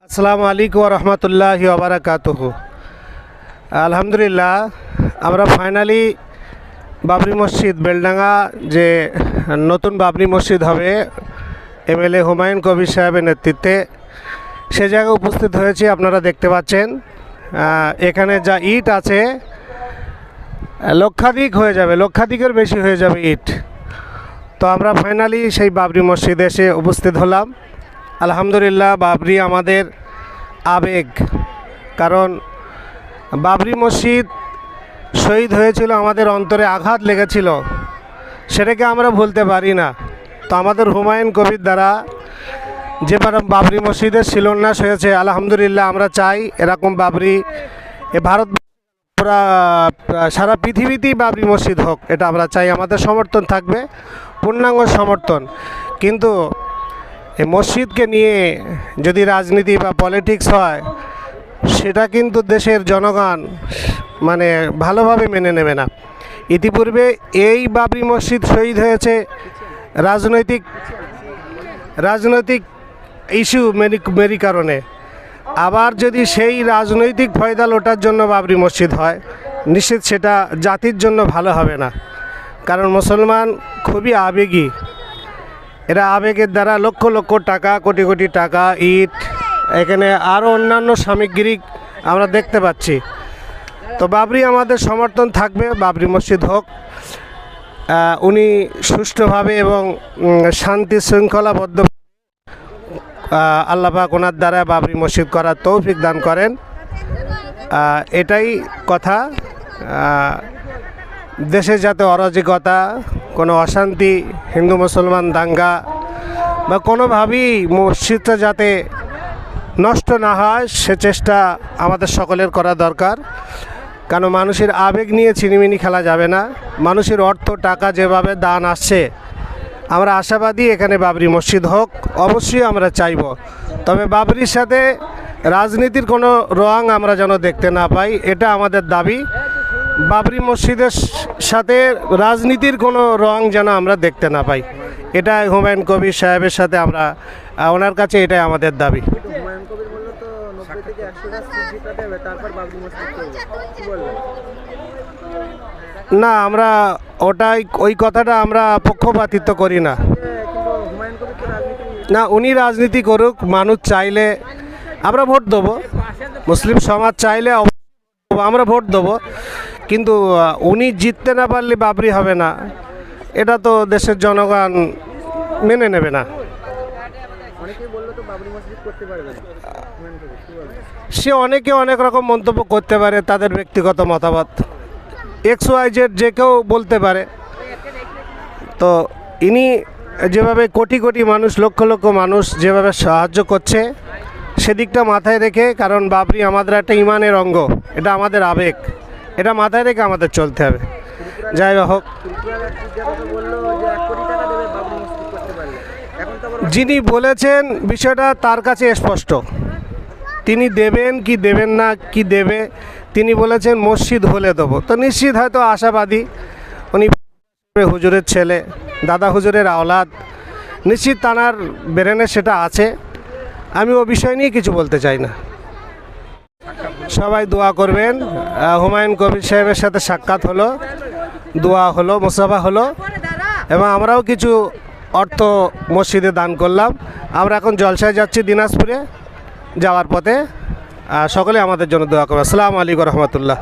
আসসালামু আলাইকুম ওয়া রাহমাতুল্লাহি ওয়া বারাকাতুহু। আলহামদুলিল্লাহ, আমরা ফাইনালি বাবরি মসজিদ বেলডাঙ্গা যে নতুন বাবরি মসজিদ হবে এমএলএ হুমায়ুন কবির সাহেবের নেতৃত্বে সে জায়গায় উপস্থিত হয়েছি। আপনারা দেখতে পাচ্ছেন এখানে যা ইট আছে লক্ষাধিক হয়ে যাবে, লক্ষাধিকের বেশি হয়ে যাবে ইট। তো আমরা ফাইনালি সেই বাবরি মসজিদে এসে উপস্থিত হলাম। আলহামদুলিল্লাহ, বাবরি আমাদের আবেগ, কারণ বাবরি মসজিদ শহীদ হয়েছিল, আমাদের অন্তরে আঘাত লেগেছিল, সেটাকে আমরা ভুলতে পারি না। তো আমাদের হুমায়ুন কবির দ্বারা যে বাবরি মসজিদের শিলান্যাস হয়েছে, আলহামদুলিল্লাহ আমরা চাই এরকম বাবরি ভারত সারা পৃথিবীতেই বাবরি মসজিদ হোক, এটা আমরা চাই। আমাদের সমর্থন থাকবে, পূর্ণাঙ্গ সমর্থন। কিন্তু এই মসজিদকে নিয়ে যদি রাজনীতি বা পলিটিক্স হয়, সেটা কিন্তু দেশের জনগণ ভালোভাবে মেনে নেবে না। ইতিপূর্বে এই বাবরি মসজিদ শহীদ হয়েছে রাজনৈতিক ইস্যু মেরি কারণে। আবার যদি সেই রাজনৈতিক ফয়দা লোটার জন্য বাবরি মসজিদ হয়, নিশ্চিত সেটা জাতির জন্য ভালো হবে না। কারণ মুসলমান খুবই আবেগী, এরা আবেগের দ্বারা লক্ষ লক্ষ টাকা, কোটি কোটি টাকা, ইট, এখানে আরও অন্যান্য সামগ্রিক আমরা দেখতে পাচ্ছি। তো বাবরি আমাদের সমর্থন থাকবে, বাবরি মসজিদ হোক। উনি সুষ্ঠুভাবে এবং শান্তি শৃঙ্খলাবদ্ধ আল্লাহ পাক ওনার দ্বারা বাবরি মসজিদ করার তৌফিক দান করেন, এটাই কথা। দেশে যাতে অরাজকতা, কোনো অশান্তি, হিন্দু মুসলমান দাঙ্গা বা কোনোভাবেই মসজিদটা যাতে নষ্ট না হয়, সে চেষ্টা আমাদের সকলের করা দরকার। কারণ মানুষের আবেগ নিয়ে ছিনিমিনি খেলা যাবে না। মানুষের অর্থ টাকা যেভাবে দান আসছে, আমরা আশাবাদী এখানে বাবরি মসজিদ হোক, অবশ্যই আমরা চাইব। তবে বাবরির সাথে রাজনীতির কোনো রং আমরা যেন দেখতে না পাই, এটা আমাদের দাবি। বাবরি মসজিদের সাথে রাজনীতির কোনো রং যেন আমরা দেখতে না পাই, এটা হুমায়ুন কবির সাহেবের সাথে আমরা ওনার কাছে এটাই আমাদের দাবি। না, আমরা ওই কথাটা আমরা পক্ষপাতিত্ব করি না। না, উনি রাজনীতি করুক, মানুষ চাইলে আমরা ভোট দেবো, মুসলিম সমাজ চাইলে আমরা ভোট দেবো। কিন্তু উনি জিততে না পারলে বাবরি হবে না, এটা তো দেশের জনগণ মেনে নেবে না। সে অনেকে অনেক রকম মন্তব্য করতে পারে, তাদের ব্যক্তিগত মতামত, XYZ যে কেউ বলতে পারে। তো ইনি যেভাবে কোটি কোটি মানুষ, লক্ষ লক্ষ মানুষ যেভাবে সাহায্য করছে, সেদিকটা মাথায় রেখে, কারণ বাবরি আমাদের একটা ইমানের অঙ্গ, এটা আমাদের আবেগ, এটা মাথায় রেখে আমাদের চলতে হবে। যাই হোক, যিনি বলেছেন বিষয়টা তার কাছে স্পষ্ট, তিনি দেবেন কি দেবেন না, কি দেবে, তিনি বলেছেন মসজিদ হলে দেবো। তো নিশ্চিত হয়তো আশাবাদী, উনি হুজুরের ছেলে, দাদা হুজুরের আওলাদ, নিশ্চিত তানার ব্রেনে সেটা আছে। আমি ও বিষয় নিয়ে কিছু বলতে চাই না। সবাই দোয়া করবেন। হুমায়ুন কবির সাহেবের সাথে সাক্ষাৎ হলো, দোয়া হলো, মুসাফা হলো, এবং আমরাও কিছু অর্থ মসজিদে দান করলাম। আমরা এখন জলসায় যাচ্ছি দিনাজপুরে, যাওয়ার পথে সকলে আমাদের জন্য দোয়া করবে। আসসালামু আলাইকুম রহমতুল্লাহ।